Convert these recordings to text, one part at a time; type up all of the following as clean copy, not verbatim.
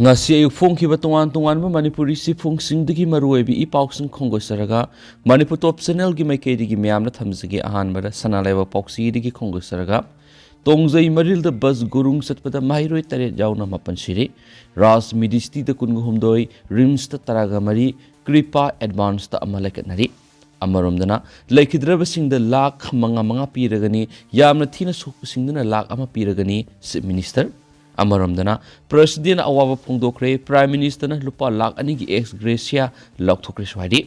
ngasi ayuk phongkhiba tongan manipuri sifungsingdagi maruoibi ipausing khonggosaraga manipur top channel gi maikeidigi miyamna thamjigi ahanbada sanalaiba pauxidigi khonggosaraga tongzai marilda bus gurung satpada mairoi tare jauna mapan siri ras midisti da kunguhumdoi rims ta taraga mari kripa advance ta amalekatnari amaromdana laikhidrabasingda lakh manga piragani yamna thina sokpasingdana lakh ama piragani chief minister amaromdana president awaba phongdokre prime minister na lupa lakh ani gi ex gracia lokthokre swadi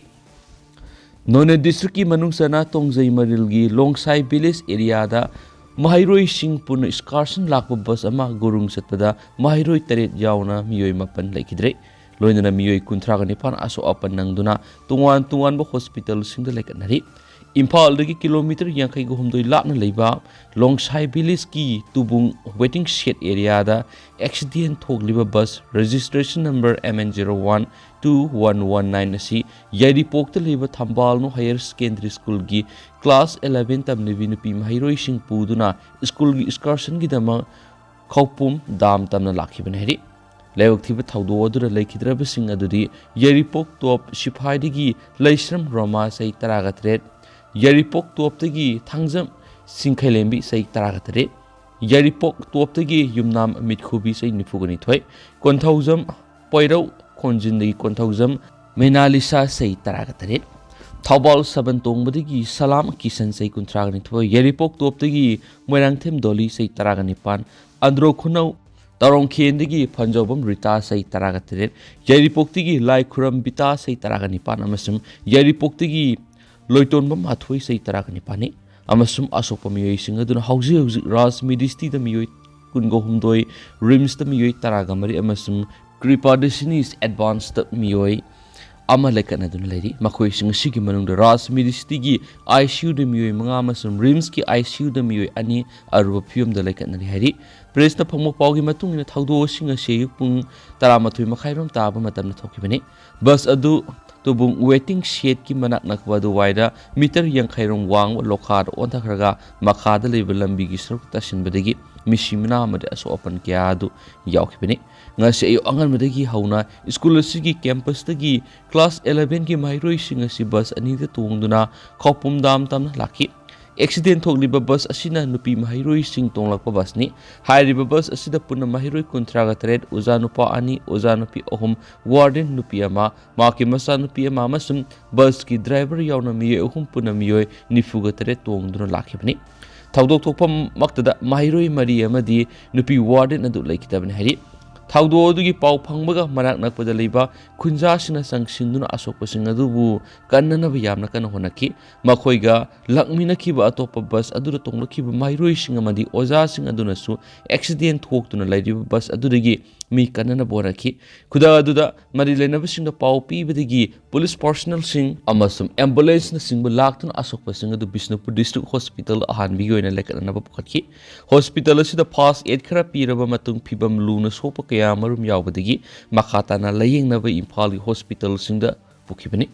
none district ki manungsana tongzai maril gi longsai village area da mahairoi sing pun excursion lakpa bus ama gurung satpada mahairoi tare jauna miyoi mapan laikhidre loinana miyoi kunthraga nipan aso apan nangduna tungan bo hospital singda laikanari Imphal dagi kilometer yang kai gohumdoi lakna leiba longsai village ki tubung waiting shed area da accident thogliba bus registration number MN012119 asi yadi pokta leiba thambal no higher secondary school gi class 11 tamni vinupi mahairoi sing puduna school gi excursion gi dama Khoupum dam tamna lakhiban heri Lewak thiba thaudo adura laikhidraba sing adudi yaripok top siphai laisram roma sai taragatret yaripok top tagi thangjam singkhailembi sai taragatret yaripok top tagi yumnam mitkhubi sai nifugani thoi konthaujam poirau khonjindagi konthaujam menalisa sai taragatret Thaubal sabantong badagi salam kisan sai kuntragani thoi yaripok top tagi moirangthem doli sai taragani pan andro khunau Tarong Kendigi Panjobam Rita say Taragatir, Yaripoktigi Lai Kuram Bita say Taraganipan Amasum, Yaripoktigi Loitonbam Atway say Taraganipani, Amasum Asopami Singadun Houses Ras Midisti the Mui Kungohumdoi, Rims the Mui Taragamari Amasum, Kripa Desinis Advanced Mioi. Amalekatnadun lady, Makoising Shikimanung the Ras Midistigi, ICU the Mui Mangamasum, Rimski ICU the Mui Ani, Arupium the Lekatnari Hari, Praise the Pomopogi Matung in a Taudo sing a Shayupung, Taramatu Makairam Taba Matam Tokibane, Bus Adu to Bung waiting shade Kimanak Nakwadu wider, meter young Kairum Wang, Lokad, Ontakaga, Makada Levelambi Tashin Badegi, Mishimina Madas open Kiadu, Yaukibane. Ngasi ayo angan madagi hauna school asigi campus tagi class 11 ki mairoi singa si bus ani da tungduna Khoupum dam tam laki accident thogliba bus asina nupi mairoi sing tonglakpa bus ni hairiba bus asida punna mairoi kuntraga thread uza nupa ani uza nupi ohum warden nupi ama maki masa nupi ama masum bus ki driver yauna mi ohum punna miyoi nifuga thread tongduna laki bani thaudok thokpam maktada mairoi mari amadi nupi warden adu laikitabani hari Taudo dugi pau phangbaga manak nakpada leiba khunjasina sangsinduna asokpasing adubu kannana yamna kana honaki makhoiga lakmina khiba atopa bus adura tonglakhiba mairoi sing amadi oja sing aduna su accident thoktuna leidiba bus adudagi mi kannana boraki khuda aduda mari lenaba singda pau pibadagi police personnel sing amasum ambulance na singba laktuna asokpasing adu Bishnupur district hospital ahanbi goina lekana bapkhaki hospital asida fast aid khara piraba matung phibam luna sopa Marum Yawbadigi, Makatana laying never Impali Hospital Sinda Pukibani.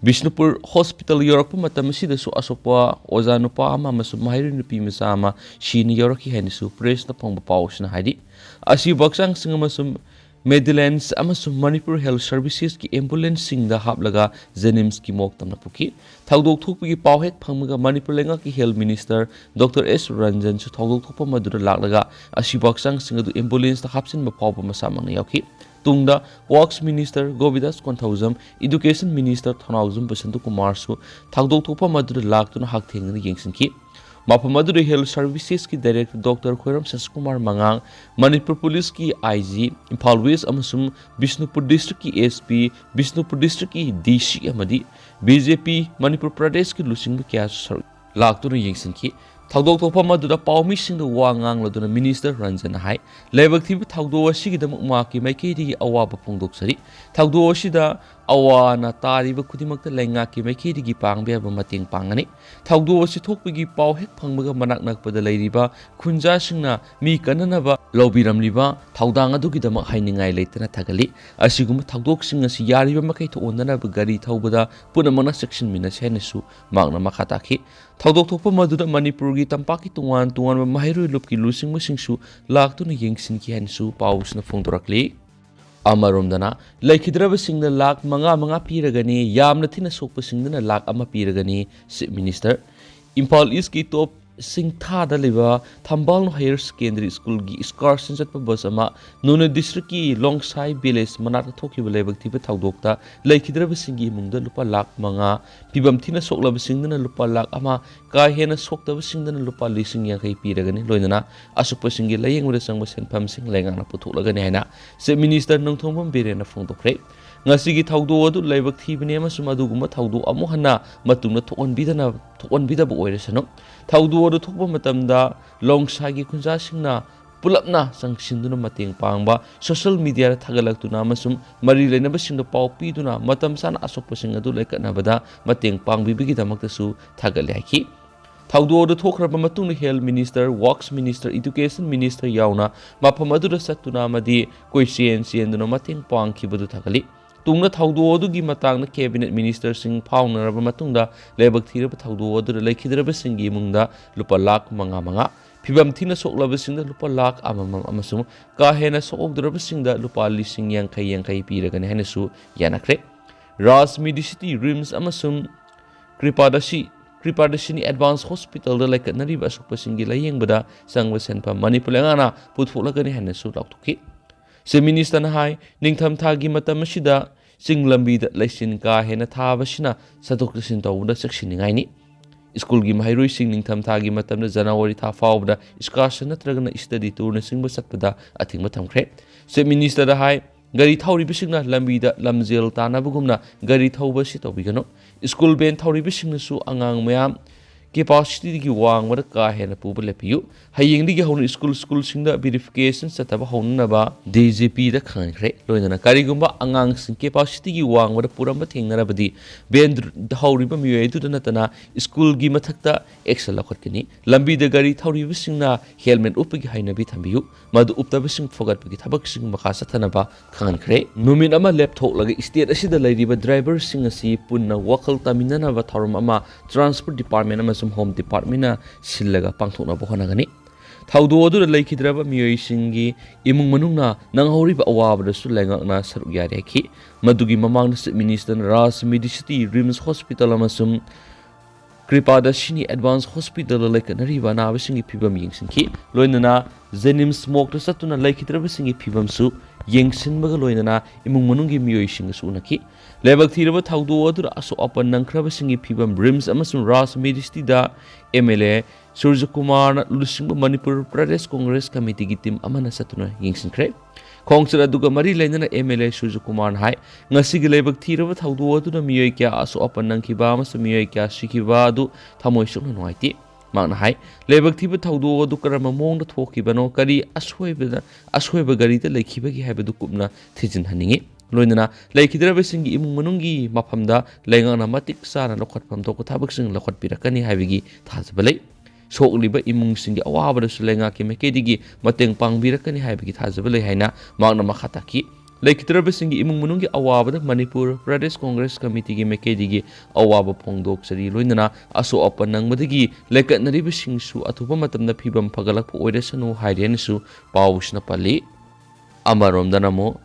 Bishnupur Hospital Europe Matamasi su Asopa, Ozanupa, Mamasumahiri Nupi Misama, Shini Yoraki Henisu, praise the Pong Paus and Heidi. Asi Baksang Singamasum Medlands Amasum Manipur Health Services ki ambulance sing the Hablaga Zenims ki Moktam Napuki. Taudok Tupi Pauhet Pamaga Manipur Lenga ki Health Minister Dr. S. Ranjan su Taudok Tupa Madura Laglaga Asi Baksang Singadu ambulance the Hapsin Mapapa Masamang Yaki. Tungda Works Minister Govidas Konthauzam, Education Minister Thanauzum Basantu Kumar su Taudok Tupa Madura Lagtuna Hakteng Yangsinki. Mapamaduri Health Services ki Director Dr. Khoiram Saskumar Mangang, Manipur Police ki IG, Imphal West amasum Bishnupur District ki SP, Bishnupur District ki DC amadi, BJP Manipur Pradesh ki Lusing kya laktuna yengsin ki Thaudok Topa Madura Paumi Sing the Wangang Laduna Minister Ranjan Hai, Lebak Tibu Taudo Shigidam Maki Makedi Awaba Pongdok Sari, Taudo Shida Awana Tariba Kudimak the Lengaki Makedi Pang Beba Mating Pangani, Taudo Sitopigi Pau Hek Pangmaga Manaknak Pada Ladiba, Kunja Singna, Mi Kananaba, Lobiram Liba, Taudanga Dugidama Hainingai later Tagali, Asigum Taudok Sing as Yariba Makato Onana Bagari Taubada, Punamana section Minas Henesu, Magna Makataki, Thaudok Topa Madura Manipur gi tampaki tungan mahiroi lupki lusing masingsu laktuna yengsin ki hansu paus na phongdorakli Amaromdana laikhidrabasingna lakh manga piragani yamna thina sokpasingna lakh ama piragani Chief Minister Imphal East ki top Singtha da liba Thambal Higher Secondary School gi excursion chatpa bus ama Nune district ki Longsai village manata thokhiba lebak thiba thaudokta laikhidrabasingi imungda lupa lakh manga pibam thina soklabasingna lupa lakh ama ka hena soktabasingna lupa lising yankai piragani loinana asukpasingi layengwada sangba senpham sing lengana putholagani haina Chief Minister nongthongpam birena phongdokre ngasigi thaudo adu laibak thibane amasum aduguma thaudo amu hana matungna thokonbidaba oiresano thaudo adu thokpa matamda longsagi khunja singna pulapna sangsinduna mateng pangba social media ra thagalaktuna amasum mari leinaba singda pau piduna matam sana asokpa sing adu laikatnabada mateng pangbibigi damaktasu thagale haki thaudo adu thokraba matungna Health Minister Works Minister Education Minister yauna mafam adu satuna amadi koisien sienduna mateng pangkhibadu thagali tungna thaudo adugi matangna cabinet minister sing phaunaraba matungda lebak thiraba thaudo adu laikhidraba singi mungda lupa lakh manga phibam thina soklaba singda lupa lakh amamam amasung ka hena sokdraba singda lupa lising yankai piragani hainasu yanakre Ras Medicity Rims amasung Kripadashini Advanced Hospital da laikatnariba asukpasingi layengbada sangba senpa manipulangana putholagani hainasu lauktuki Chief Minister na hai ningtham thagi matam asida singlambi da laisin ka hena thabasina satok sin tawda saksingai ni school gi mahairoi sing ningtham thagi matam na January tha fawda excursion natragana study tour na singba satpada athing matam khre Chief Minister da hai gari thawri bisingna lambi da lamjel tanabugumna gari thawba si tawbigano school ben thawri bisingna su angang mayam capacity ki wang mara ka hena puba lepiyu hayeng digi hon school singda verification sataba honna ba DJP da khangre loinana karigumba angang sing capacity ki wang mara puramba thengnara badi ben hawriba miye du natana school gi mathakta excel lakhotkini lambi da gari thawri bisingna helmet upgi haina bi thambiyu madu upta bising fogat bi thabak sing makha sathana ba khangre numin ama laptop laga state asida lairiba driver sing asi punna wakal taminana ba tharum ama transport department ama Home Department na sillaga pangthokna bohonagani thaudo adu laikhidraba miyoi singi imung manungna nanghoriba awabada su lengakna saruk yare ki madugi mamangna Chief Minister Ras Medicity Rims Hospital amasum Kripadashini Advanced Hospital laikatnariba nabasingi phibam yengsinki loinana Zenim Smoke da satuna laikhidraba singi phibam su yengsinbaga loinana imung manungi miyoi singa su naki lebak thiraba thaudo adu aso apan nangkraba singi phibam Rims amasum Ras Medicity da MLA Surya Kumar na lusingba Manipur Pradesh Congress Committee gi team amana satuna yengsinkre khongsara duga mari leinana MLA Surya Kumar hai ngasi gi lebak thiraba thaudo adu na miyoi kya aso apan nangkhiba amasum miyoi kya sikhiba adu thamoi sukna noiti magna hai lebak thiba thaudo adu karama mongda thokibano kari ashoiba gari da lekhiba gi habadu kupna thijin haningi loinana laikhidraba singi imung manungi mafamda lengana matik sana lokhatpam to thabak sing lokhat pirakani habigi thajabalai sokliba imung singi awabada sulenga ki mekedigi mateng pangbirakani habigi thajabalai haina magna makhataki laikhidraba singi imung manungi awabada Manipur Pradesh Congress Committee gi mekedigi awaba phongdok sari loinana aso apan nangmadagi laikatnariba singsu athuba matamna phibam phagalak oirasanu hairiansu pawusna pali amarom danamo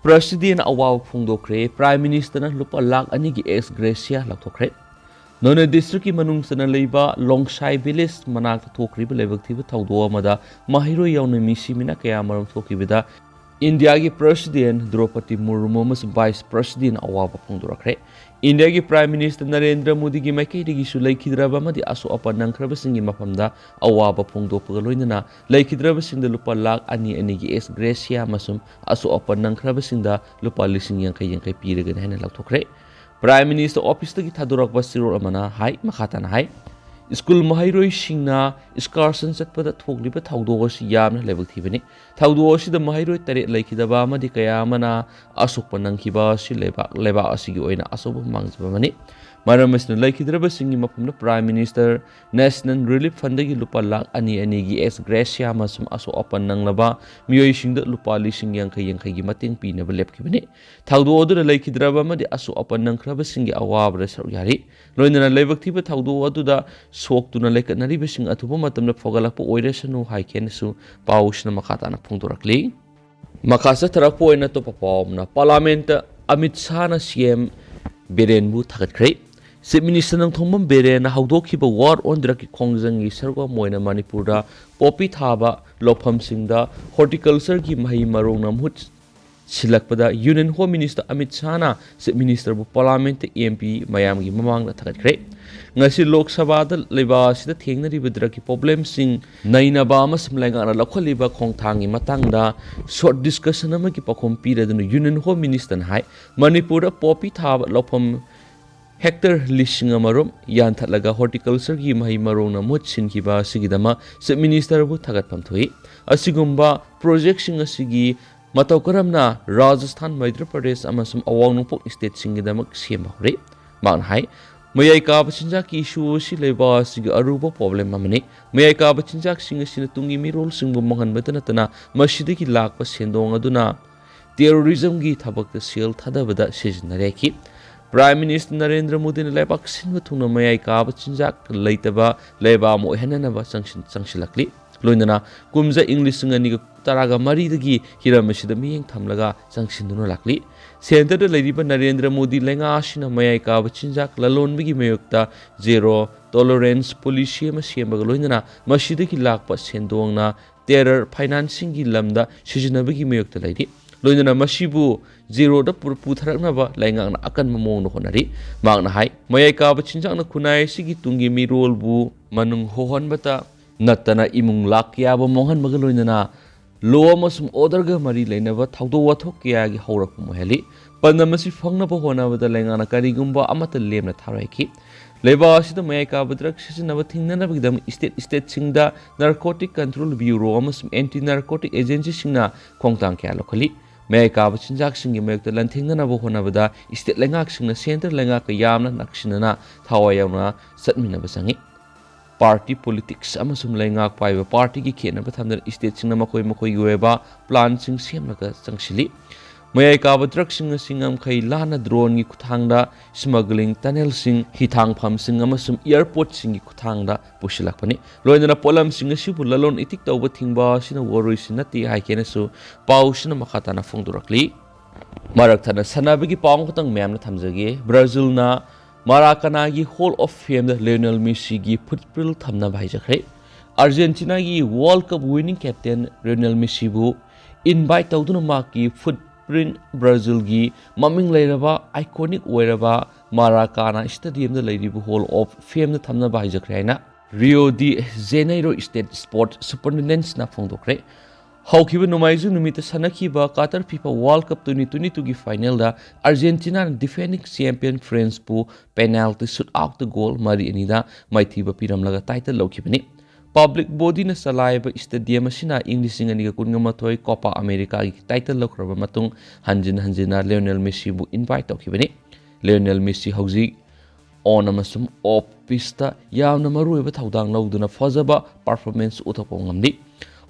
President awaw phungdokre Prime Minister na lupa lakh ani gi ex gracia laktokre None district ki manung sana leiba Longsai village manak thokriba lebak thiba thaudo amada mahiro yauna misimina kaya maram thokibida India ki President Draupadi Murmu mas Vice President awaw phungdokre India ki Prime Minister Narendra Modi gi maikaidigi su laikhidraba madi aso apan nangkraba singi mafamda awaba phongdokpaga loinana laikhidraba singda lupa lakh ani gi ex gracia masum aso apan nangkraba singda lupa lising yankai piragani haina laktokre Prime Minister Office tagi thadurakba sirol amana hai makhatana hai School mahairoi singna excursion chatpada thokliba thaudo si yamna lebak thibani thaudo si da mahairoi tare laikhidaba amadi kaya amana asukpa nangkhiba si leba asigi oina asoba mangjaba mani Maramasna laikhidraba singi mafamna Prime Minister National Relief Fund gi lupa lakh ani gi ex gracia masum aso apan nanglaba miyoi singda lupa lising yankai gi mateng pinaba lepkibani thaudo adu laikhidraba madi aso apan nangkraba singi awabra saruk yari loinana lebak thiba thaudo adu da soktuna laikatnariba sing athuba matamna fogalakpa oirasanu haikenasu pawusna makhatana phungdorakli Makasa tarakpo na to papawam na Parlamenta Amit Shah na CM Biren bu thagat khrei. Chief Minister ng Thongmam Biren na hawdokhiba war on draki khongjang gi sarwa moina Manipurda popi thaba lopham singda horticulture gi mahi marong na mut silakpada Union Home Minister Amit Shah na Chief Minister bu Parliament MP mayam gi mamang na thagat khrei. Ngasi Lok Sabha da leba sida thengnari bidraki problem sing naina ba ma simlenga na lakholiba khongthangi matangda short discussion ama ki pakhom piradun Union Home Minister hai Manipur da popi thaba lopham hectare listing amarom yan thatlaga horticulture gi mahi marong na mut sin ki ba sigidama Chief Minister bu thagat pamthui asigumba project sing asigi matau karamna Rajasthan Madhya Pradesh amasum awang nungpok state singidama sema hore man hai Mayai ka bachinjak ki issue si leba sig aruba problem amani mayai ka bachinjak sing sin tungi mi role sing bumangan batana tana masjid ki lak pa sendong aduna terrorism gi thabak ta sel thada bada sejnare ki Prime Minister Narendra Modi ne lebak sin thuna mayai ka bachinjak leitaba leba mo henana ba sangsilakli loinana kumja English ngani ga taraga mari dagi hiramashida miyeng thamlaga sangsinduna lakli Center da ladiba Narendra Modi lenga asina mayai ka bachinjak lalon bigi mayokta zero tolerance policy ma siambaga loinana masjid ki lakpa sendongna terror financing gi lamda sijinabagi mayokta laidi loinana masibu zero da putharakna ba lenga na akan mamong no honari magna hai mayai ka bachinjak na kunai sigi tungi mi role bu manung hohon bata natana imung lakya ba mohan magaloinana law amasum order ga mari leinaba thawdo wathok kya gi haurak mo heli pandamasi phangna ba hona bada lengana karigumba amata lemna tharai ki leba asida mayai ka badrak sisinaba thingna na bigdam state singda narcotic control bureau amasum anti narcotic agency singna khongtang kya lokhali mayai ka bachinjak singi mayokta lanthingna na ba hona bada state lengak singna center lengak ka yamna naksinana thawayawna satmina ba sangi Party politics amasum lengak paiba party ki khena pathamdar state singna makoi yoeba plan sing semlaga changsili mayai ka badrak singam khai lana drone gi kuthangda smuggling tunnel sing hithang pham sing amasum airport sing gi kuthangda pusilakpani loinana polam sing sibu lalon itik tawba thingba sina woroi sinati haikena su pau sina makhatana phongdurakli marak thana sanabagi pawng khotang memna thamjage Brazil na Maracana gi Hall of Fame da Lionel Messi gi football thamna bhaijakre Argentina gi World Cup winning captain Lionel Messi bu invite tawduna ma ki footprint Brazil gi maming leiraba iconic oiraba Maracana Stadium da leiribu Hall of Fame da thamna bhaijakre haina Rio de Janeiro State Sport Superintendent na phongdokre Hawkiba Numaizu Numita Sanakiba Qatar FIFA World Cup 2022 gi final da Argentina defending champion France pu penalty shootout the goal mari anida maithiba piramlaga title lokibani public body na salaiba stadium asina English aniga kunngamathoi Copa America gi title lokraba matung hanjina Lionel Messi bu invite tokibani Lionel Messi hauji on amasum off pista yamna maruiba thaudang lawduna fazaba performance uthapo ngamdi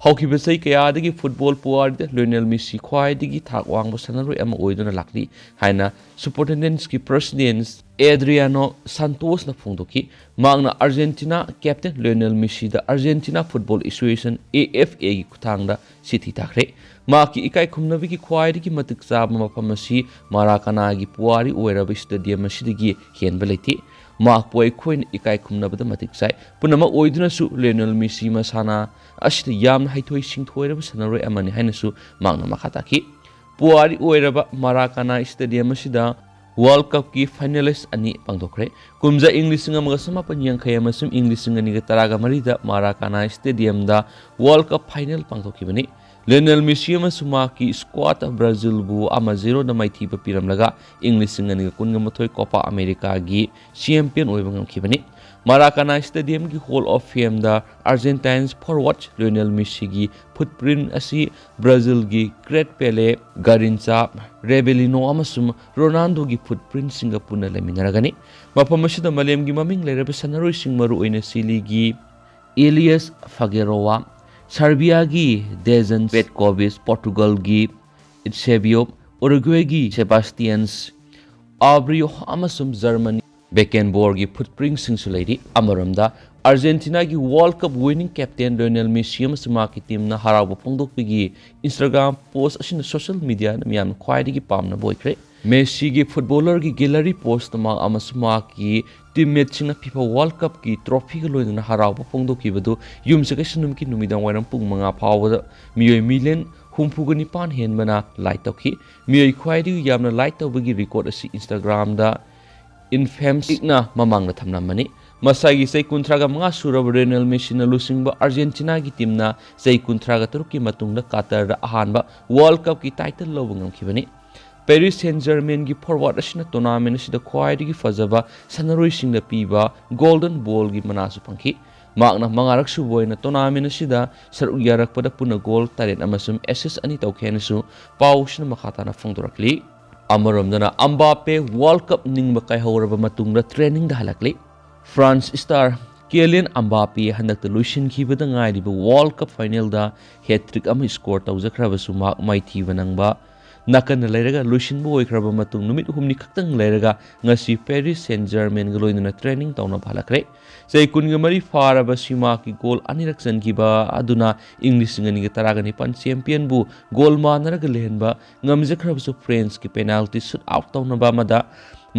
Hawkiba sai kayadagi football puarida Lionel Messi khwaidagi thak wangba sanaroi ama oiduna lakli haina superintendents ki president Adriano Santos na phongdoki magna Argentina captain Lionel Messi da Argentina Football Association AFA gi kuthangda sithi takre maki ikai khumnabi ki khwaidagi matik chaba mafam asi Maracana gi puari oiraba stadium asidagi henba leiti mak poi khoin ikai khumnabada matik sai punama oiduna su Lionel Messi masana ashita yamna haithoi singthoiraba sanaroi amani hainasu magna makhataki puari oiraba Maracana stadium asida World Cup ki finalist ani pangdokre kumja English ngamaga samapan yangkhai amasum English ngani ga taraga marida Maracana stadium da World Cup final pangdokibani Lionel Messi amasuma ki squad of Brazil bu ama 0 na maithiba piramlaga English ngani ga kungamathoi Copa America gi champion oiba ngamkhibani Maracana Stadium gi Hall of Fame da Argentines forward Lionel Messi gi footprint asi Brazil gi Great Pele, Garincha, Rebelino amasum Ronaldo gi footprint Singapore na leminaragani mafam asida malem gi maming leiraba sanaroi singmaru oina sili gi Elias Figueroa Serbia gi Dejan Petkovic Portugal gi Eusebio Uruguay gi Sebastians Abreu amasum Germany Beckenbauer gi footprint singsulai amaramda Argentina की World Cup winning captain Lionel Messi अमसुंग माकी team ना हराव फोंदोकपगी Instagram post असिन social media ना मियाम ख्वाइदगी पामना बोइख्रे Messi की फुटबॉलर की गैलरी पोस्ट मा अमसुंग माकी टीममेट सिंग FIFA World Cup की ट्रॉफी के लोइना हराव फोंदोकिबदु युमसे कैसनुम की नुमिदां वाइरम पुंग मंगा फावदा मियोय मिलियन हुमफुगनि पान हेनबना लाइक तौखि मियोय ख्वाइदगी यामना लाइक तौबगी रिकॉर्ड असि Instagram दा infamous ना ममांगना थमनामनि मसागी सै कुंथ्रागा मंगा सुरब रेनल मेसिना लुसिंगबा अर्जेंटीना की टीमना सै कुंथ्रागा तरुक की मतुंगदा कातर अहानबा वर्ल्ड कप की टाइटल लौब ngamkhibani पेरिस सेंट जर्मेन की फॉरवर्ड असिना टूर्नामेंट असिदा ख्वाइदगी फजबा सनरोइसिंगदा पीबा गोल्डन बॉल की मनासु फंखि मागना मंगारक सुबोइना टूर्नामेंट असिदा सरुक यारकपदा पुना गोल तारेट अमसुम एसिस्ट अनि तौखेनसु पाउसना मखाताना फोंदोरकली अमरोमदना अम्बापे वर्ल्ड कप निंगबा कायहौरबा मतुंगदा ट्रेनिंग दा हलकली फ्रांस स्टार केलियन अम्बापे हंदक लुसिन खिबदा ngairiba वर्ल्ड कप फाइनल दा हैट्रिक अम स्कोर तौजखराबसु माक माइथीबा नंगबा नाकन लेरगा लुसिन बो ओइखराबा मतुंग नुमित हुमनी खक्तंग लेरगा ngasi पेरिस सेंट जर्मेन गलोइना ट्रेनिंग तौना भालखरे sei kunga mari faraba sima ki goal anirak sankiba aduna english ngani ga taragani pan champion bu goal manaraga lehenba ngamjekhrabasu france ki penalty shoot out tawna ba mada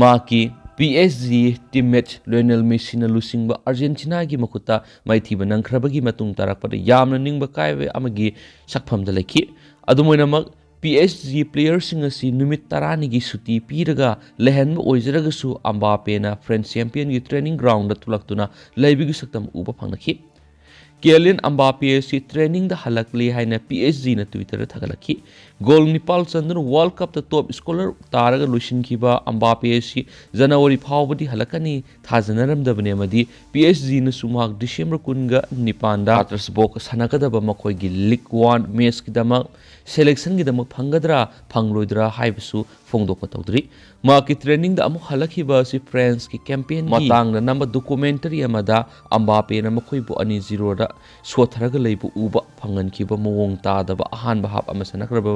ma ki PSG teammate Lionel Messi na lusingba Argentina gi makuta maithiba nangkhrabagi matung tarakpada yamna ningba kaiwe amagi sakphamda lekhi adumoinamak PSG player sing asi numit tarani gi suti piraga lehenba oijragasu Mbappe na France champion gi training ground da tulaktuna leibigi saktam uba phangnakhi Kylian Mbappe si training da halakli haina PSG na Twitter thagalakhi goal nipal chandun World Cup da top scorer taraga lusin khiba Mbappe si January phawbadi halakani thajanaram dabne amadi PSG na sumak December kunga nipanda Petersburg sanakadaba makoi gi League 1 match ki dama selection gi dama phangadra phangloidra haibasu phongdok tawdri ma ki training da amu halakhiba si France ki campaign matang na namba documentary amada Mbappe na makoi bu ani 0 da sotharaga leibu uba phangan khiba mawong ta daba ahan ba hap amasanakraba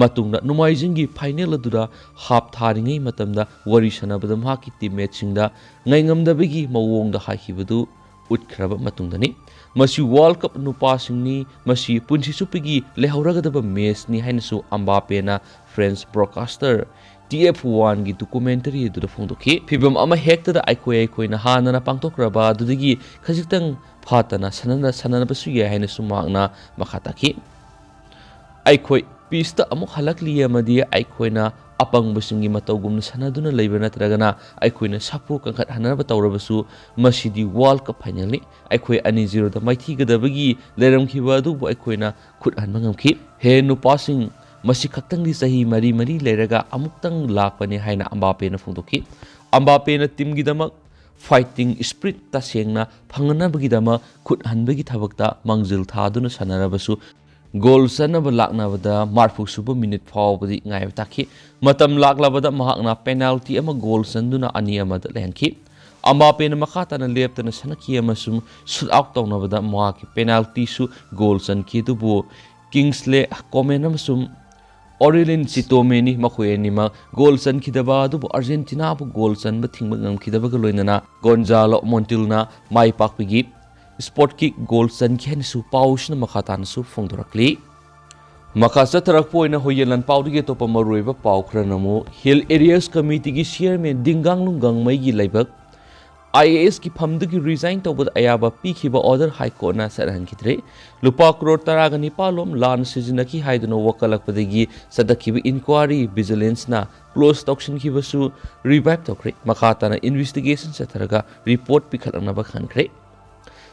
matungda numaijingi final adura hap tharingai matamda wari sanabada ma ki teammate singda ngaingamdabagi mawong da hakhibadu utkraba matungdani masi World Cup nupa singni masi punsi supigi lehauragadaba match ni hainasu Mbappe na French broadcaster TF1 gi documentary du phongdokhi phibam ama hekta da aikoi na hanana pangtokraba dudigi khajiktang phatana sanana basu ye haina sumakna makhataki aikoi pista amuk halakli amadi aikoi na apang busingi matawgumna sanaduna leiba natragana aikoi na sapu kangkhat hanana batawrabasu masidi World Cup final ni aikoi ani 0 da maithi gadabagi leramkhiba du aikoi na khut hanmangamki he nu passing masi khaktangdi sahi mari leraga amuktang lakpani haina Mbappe na phongdokhi Mbappe na team gi damak fighting spirit ta sengna phangna bagi dama khut hanbagi thabakta mangjil thaduna sanarabasu goal sanaba laknabada marfuk suba minute phawbadi ngai takhi matam laklabada mahakna penalty ama goal sanduna ani amada lenkhi Mbappe na makhata na leptana sanaki amasum shoot out tawnabada mahaki penalty su goal sanki dubu Kingsley Coman amasum Aurelien Chouameni makhoyeni ma goal san khidaba du Argentina bu goal san ba thingba ngam khidaba ga loinana Gonzalo Montiel mai pakpigi sport kick goal san khen su paushna makhatan su phongdorakli makasa tarak poina hoyelan paudige topa maruiba paukhranamo hill areas committee gi chairman Dingang Lungang mai gi laibak IAS की फमद की resign तौबद अयाबा पीखिबा order high court ना सरहन खिद्रे लुपा करोड़ तरागा निपालोम लान सिजनकी हाइदनो वकलकपदगी सदखिबा इंक्वायरी विजिलेंस ना क्लोज तौक्शन खिबसु रिवाइव तौख्रे मखाताना इन्वेस्टिगेशन सथरगा रिपोर्ट पिखलंगनाबा खनख्रे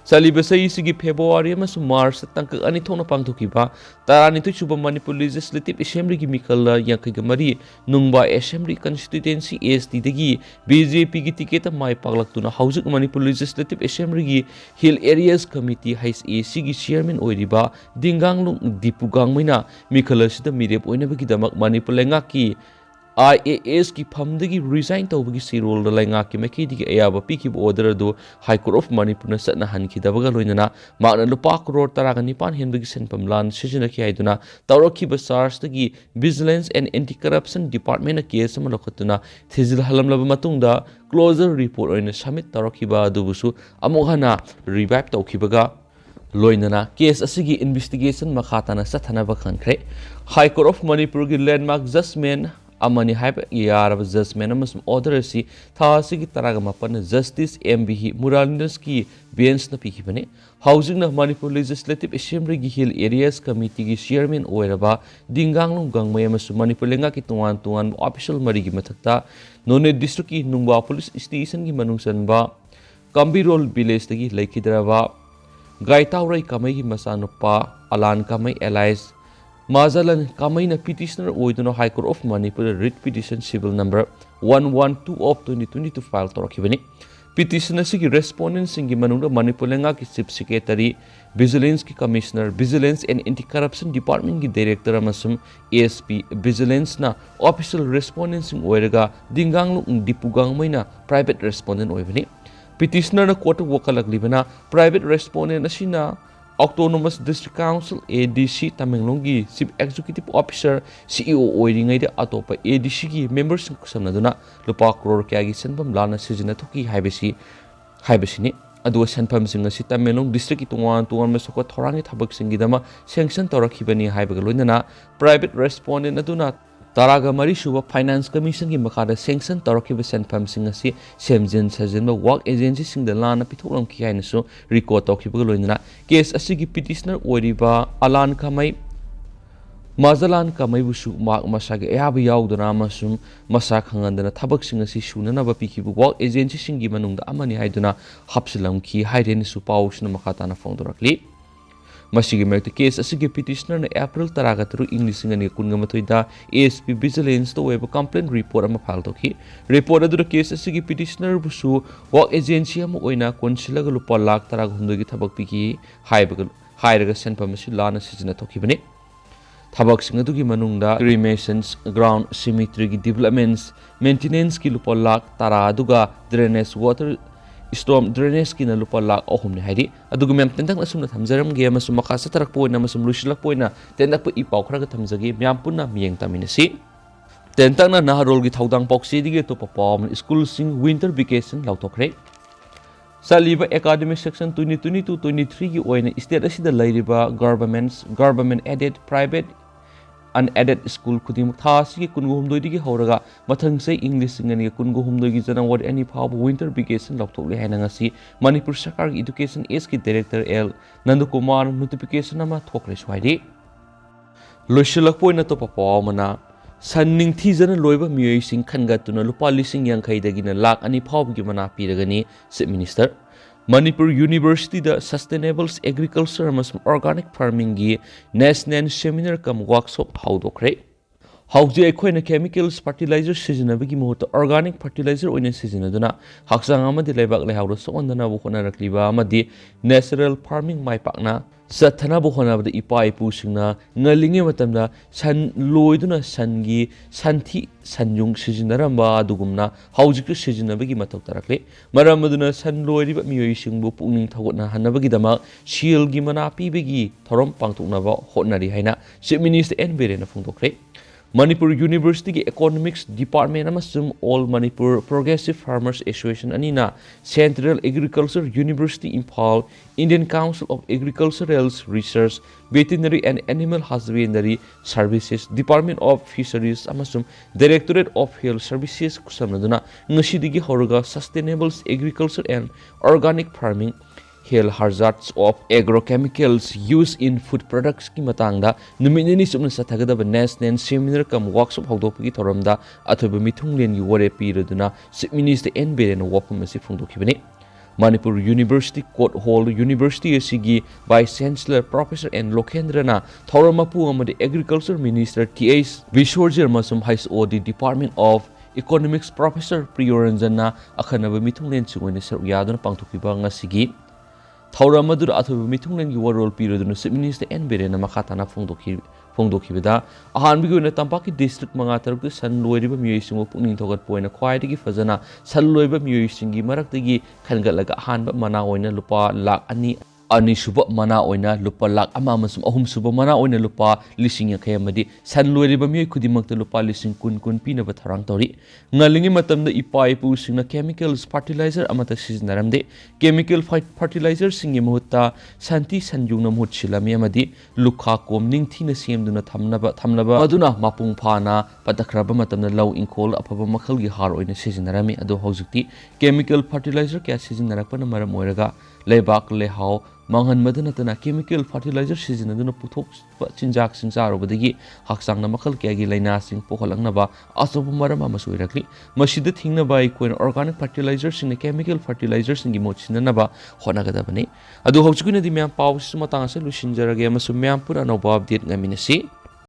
Salibasai sigi February amas March tangka ani thona pangthokiba tarani tu suba Manipur Legislative Assembly gi mikalla yankai nungba Assembly Constituency ST dagi BJP gi ticket mai paglaktuna haujik Manipur Legislative Assembly gi Hill Areas Committee HAC gi chairman oiriba Dingang Dipugang maina mikalla sida mirep oina bagi damak Manipur lenga ki IAS ki famdagi resign tawbagi sirol da lainga ki mekidi ki ayaba piki bu order do High Court of Manipur na satna hanki dabaga loinana magna lupa crore taraga nipan henbagi senpam lan sijina ki aiduna tawroki ba SARS dagi Vigilance and Anti-Corruption Department na case ama lokotuna thizil halam laba matungda closure report oina submit tawroki ba adubusu amughana revive tawkibaga loinana case asigi investigation makhatana sathanaba khankre High Court of Manipur gi landmark judgment amani haiba yarab judgment amasum order si thasigi taraga mapan Justice MBH Muralinders ki bench na pikibane housing na Manipur Legislative Assembly gi Hill Areas Committee gi chairman oiraba dinganglung gangmay amasum Manipur lenga ki tuan official marigi mathakta None district ki Nungwa police station gi manungsan ba Kambirol village tagi laikidraba Gaitaurai kamai gi masanupa Alan kamai allies Mazalan kamay na petitioner oiduna High Court of Manipur writ petition civil number 112 of 2022 file torokibani petitioner sigi respondent singi manungda Manipur lenga ki chief secretary Vigilance ki commissioner Vigilance and Anti-Corruption Department ki director amasum ASP Vigilance na official respondent sing oiraga dinganglung dipugang maina private respondent oibani petitioner na court wakalaglibana private respondent asina Autonomous District Council ADC Tamenglonggi Chief Executive Officer CEO oiringai de atopa ADC gi members kusamnaduna lupa crore kya gi senpam lana sijina thoki haibasini adu senpam singa si Tamenglong district ki tungan mesoko thorangi thabak singi dama sanction torakhibani haibaga loinana private respondent aduna Taraga Mari Suba Finance Commission ki makada sanction tarakiba senpam singa si semjin sajinba work agency sing the lana pitholam ki haina so record tokiba loinana case asigi petitioner oiriba Alan Kamai Mazalan Kamai busu mak masage ayaba yaudana amasum masak hangandana thabak singa si sunana ba pikibu work agency singi manungda amani haiduna hapsilam ki haireni su pausna makatana fongdorakli Masigi merta case asigi petitioner na April taraga tru English ngani kunga matoida ASP Vigilance to weba complaint report ama file toki report adu case asigi petitioner busu work agency ama oina konsilaga lupa lakh taraga hundogi thabak piki haibaga senpam si lana sijina toki bane thabak singa dugi manungda cremations ground cemetery gi developments maintenance ki lupa lakh tara aduga drainage water storm drainage ki na lupa lakh ahum ni hairi adugu mem tentang asumna thamjaram ge amasum makasa tarak poina amasum lusilak poina tendak pa ipaw kharaga thamjagi myam punna miyeng taminasi tentang na naharol gi thaudang poksi dige to papam school sing winter vacation lautokre saliba academic section 2022-23 gi oina state asida lairiba government aided private unaided school kudim thasi kungu humdoi digi horaga mathang sei English ngani kungu humdoi gi January any phab winter vacation lokthokle haina ngasi Manipur Sarkar Education S ki director L Nandu Kumar notification ama thokre swaidi loisilak poina to papamana sanning thijana loiba miyoi sing khangatuna lupa lising yankhai dagina lakh ani phab gi mana piragani chief minister Manipur University da Sustainable Agriculture amasum Organic Farming gi National Seminar kam workshop haudokre hauji ekhoina chemicals fertilizer sizinabagi mohota organic fertilizer oina sizinaduna haksang amadi lebak lehawro sondana bu khona rakliba amadi natural farming mai pakna sathana bu khona bada ipa ipu singna ngalinge matamda san loiduna sangi santhi sanjung sizinaramba adugumna haujik sizinabagi matok tarakle maramaduna san loiriba miyoi singbu pungning thagotna hanabagi dama shield gi mana pibegi thorom pangtoknaba hotnari haina chief minister NBR na phungdokre Manipur University ki Economics Department amasum All Manipur Progressive Farmers Association anina Central Agriculture University Imphal Indian Council of Agricultural Research Veterinary and Animal Husbandry Services Department of Fisheries amasum Directorate of Health Services kusamnaduna ngasidigi horaga Sustainable Agriculture and Organic Farming Health hazards of agrochemicals used in food products ki matangda numinini sumna sathagada national seminar kam workshop hawdopgi thoramda athoba mithunglen gi wore piraduna chief minister NBR na wapum asi phungdokibani Manipur University Court Hall University asigi Vice Chancellor Professor N Lokhendrana thoramapu amadi Agriculture Minister TH Vishwarjir masum High OD Department of Economics Professor Priyoranjana akhanaba mithunglen chungone ser yaduna pangthokiba ngasigi Thauramadu athoba mithunglen gi warol piraduna chief minister NBR na makhatana phungdokhi ꯐꯣꯡꯗꯣꯛꯈꯤꯕꯗ ꯑꯍꯥꯟꯕꯒꯤ ꯑꯣꯏꯅ ꯇꯝꯄꯥꯛꯀꯤ district 5-6ꯇ ꯁꯟ ꯂꯣꯏꯔꯤꯕ ꯃꯤꯑꯣꯏꯁꯤꯡꯕꯨ ꯄꯨꯛꯅꯤꯡ ꯊꯧꯒꯠꯄ ꯑꯣꯏꯅ ꯈ꯭ꯋꯥꯏꯗꯒꯤ ꯐꯖꯅ ꯁꯟ ꯂꯣꯏꯕ ꯃꯤꯑꯣꯏꯁꯤꯡꯒꯤ ꯃꯔꯛꯇꯒꯤ ꯈꯟꯒꯠꯂꯒ ꯑꯍꯥꯟꯕ ꯃꯅꯥ ꯑꯣꯏꯅ ꯂꯨꯄꯥ ꯂꯥꯈ 2, ꯑꯅꯤꯁꯨꯕ ꯃꯅꯥ ꯑꯣꯏꯅ ꯂꯨꯄꯥ ꯂꯥꯈ 1 ꯑꯃꯁꯨꯡ ꯑꯍꯨꯝꯁꯨꯕ ꯃꯅꯥ ꯑꯣꯏꯅ ꯂꯨꯄꯥ 50,000 ꯑꯃꯗꯤ ꯁꯟ ꯂꯣꯏꯔꯤꯕ ꯃꯤꯑꯣꯏ ꯈꯨꯗꯤꯡꯃꯛꯇ ꯂꯨꯄꯥ 10,000 ꯄꯤꯅꯕ ꯊꯧꯔꯥꯡ ꯇꯧꯔꯤ꯫ ꯉꯜꯂꯤꯉꯩ ꯃꯇꯝꯗ ꯏꯄꯥ ꯏꯄꯨꯁꯤꯡꯅ ꯀꯦꯃꯤꯀꯦꯜꯁ ꯐꯔꯇꯤꯂꯥꯏꯖꯔ ꯑꯃꯠꯇ ꯁꯤꯖꯤꯟꯅꯔꯝꯗꯦ꯫ ꯀꯦꯃꯤꯀꯦꯜ ꯐꯔꯇꯤꯂꯥꯏꯖꯔꯁꯤꯡꯒꯤ ꯃꯍꯨꯠꯇ ꯁꯟꯊꯤ ꯁꯟꯌꯨꯡꯅ ꯃꯍꯨꯠ ꯁꯤꯜꯂꯝꯃꯤ ꯑꯃꯗꯤ ꯂꯨꯈꯥ ꯀꯣꯝ ꯅꯤꯡꯊꯤꯅ ꯁꯦꯝꯗꯨꯅ ꯊꯝꯅꯕ ꯃꯗꯨꯅ ꯃꯄꯨꯡ ꯐꯥꯅ ꯄꯠꯊꯈ꯭ꯔꯕ ꯃꯇꯝꯗ ꯂꯧ ꯏꯪꯈꯣꯜ ꯑꯐꯕ ꯃꯈꯜꯒꯤ ꯍꯥꯔ ꯑꯣꯏꯅ ꯁꯤꯖꯤꯟꯅꯔꯝꯃꯤ꯫ ꯑꯗꯣ ꯍꯧꯖꯤꯛꯇꯤ ꯀꯦꯃꯤꯀꯦꯜ ꯐꯔꯇꯤꯂꯥꯏꯖꯔ ꯀꯌꯥ ꯁꯤꯖꯤꯟꯅꯔꯛꯄꯅ ꯃꯔꯝ ꯑꯣꯏꯔꯒ ꯂꯩꯕꯥꯛ ꯂꯩꯍꯥꯎ ꯃꯥꯡꯍꯟꯕꯗ ꯅꯠꯇꯅ ꯀꯦꯃꯤꯀꯦꯜ ꯐꯔꯇꯤꯂꯥꯏꯖꯔ ꯁꯤꯖꯤꯟꯅꯗꯨꯅ ꯄꯨꯊꯣꯛꯄ ꯆꯤꯟꯖꯥꯛꯁꯤꯡ ꯆꯥꯔꯨꯕꯗꯒꯤ ꯍꯛꯆꯥꯡꯗ ꯃꯈꯜ ꯀꯌꯥꯒꯤ ꯂꯥꯏꯅꯥꯁꯤꯡ ꯄꯣꯛꯍꯜꯂꯛꯅꯕ ꯑꯆꯧꯕ ꯃꯔꯝ ꯑꯃꯁꯨ ꯑꯣꯏꯔꯛꯂꯤ꯫ ꯃꯁꯤꯗ ꯊꯤꯡꯅꯕ ꯑꯩꯈꯣꯏꯅ ꯑꯣꯔꯒꯥꯅꯤꯛ ꯐꯔꯇꯤꯂꯥꯏꯖꯔꯁꯤꯡꯅ ꯀꯦꯃꯤꯀꯦꯜ ꯐꯔꯇꯤꯂꯥꯏꯖꯔꯁꯤꯡꯒꯤ ꯃꯍꯨꯠ ꯁꯤꯟꯅꯅꯕ ꯍꯣꯠꯅꯒꯗꯕꯅꯤ꯫ ꯑꯗꯣ ꯍꯧꯖꯤꯛꯀꯤ ꯑꯣꯏꯅꯗꯤ ꯃꯌꯥꯝ ꯄꯥꯎꯁꯤꯁꯨ ꯃꯇꯥꯡ ꯑꯁꯤꯗ ꯂꯣꯏꯁꯤꯟꯖꯔꯒꯦ ꯑꯃꯁꯨꯡ ꯃꯌꯥꯝ ꯄꯨꯟꯅ ꯑꯅꯧꯕ ꯑꯞꯗꯦꯠ ꯉꯥꯏꯃꯤꯟꯅꯁꯤ꯫